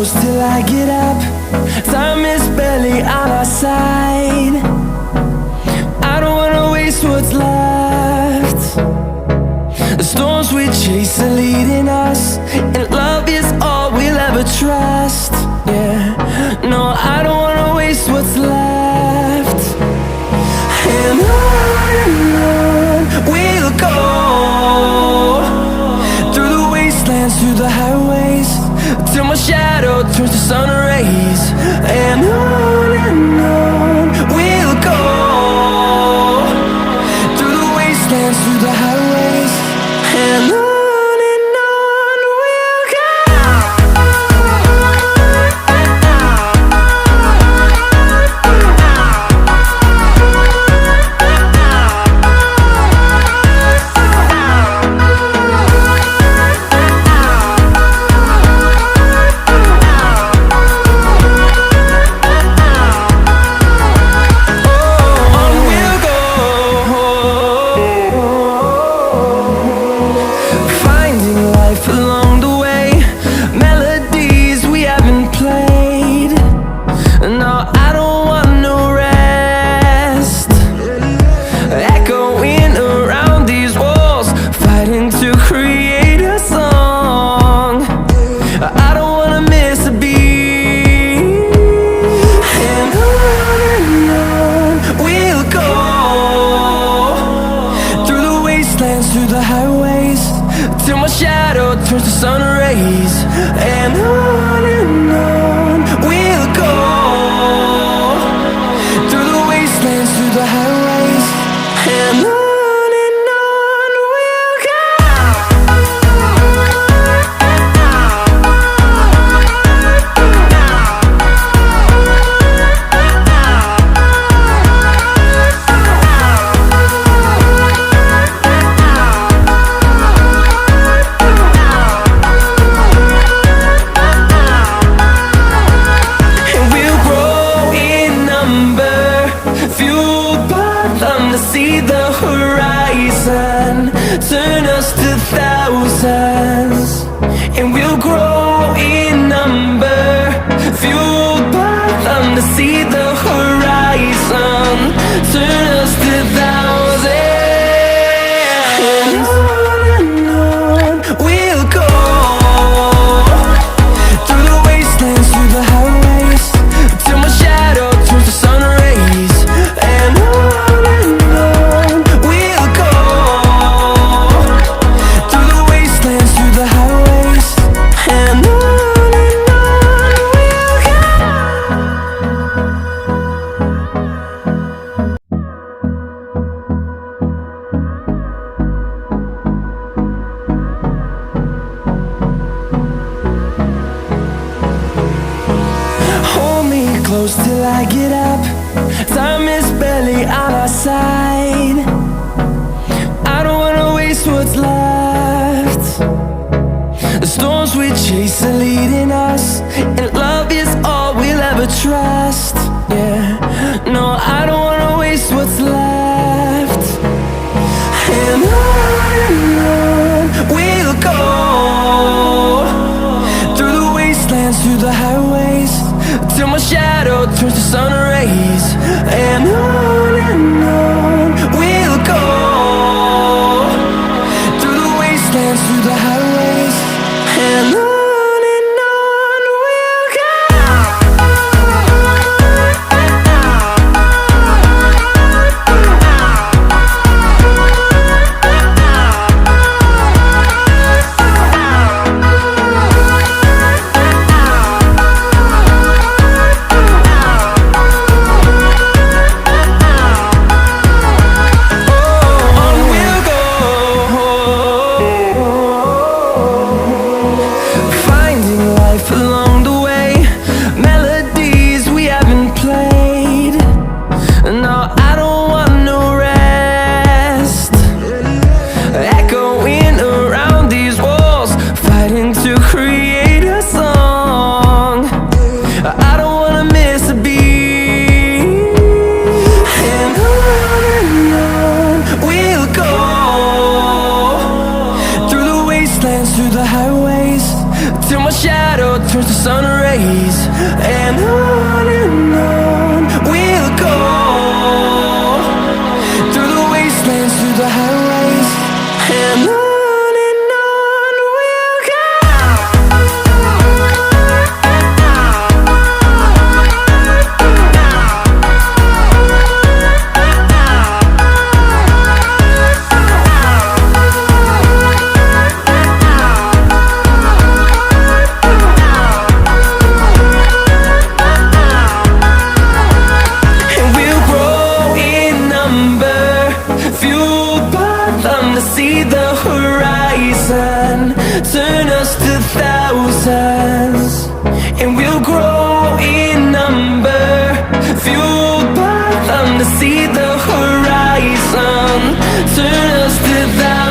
close till I get up. Time is barely on our side. I don't wanna waste what's left. The storms we chase are leading us, and love is all we'll ever trust. Yeah, no, I don't wanna waste what's left. And on we'll go, through the wastelands, through the highways, till my shadow turns to sun rays. And on we'll go, through the wastelands, through the highways, and on. Through the highways, till my shadow turns to sun rays. And on we'll go, through the wastelands, through the highways, and on. See the horizon turn us to thousands, and we'll grow in number, fueled by them. To see the horizon turn us to thousands, and on we'll go, through the wastelands, through the highways, till my shadow turns to sun rays. And on we'll go, through the wastelands, through the highways, and on we'll go. Hold me close till I get up. Time is barely on our side. I don't wanna waste what's left. The storms we chase are leading us, and love is all we'll ever trust. Yeah, no, I don't wanna waste what's left. And on we'll go, through the wastelands, through the highways, till my shadow turns to sun rays. And on we'll go, through the wastelands, through the highways, and on. turn us to thousands.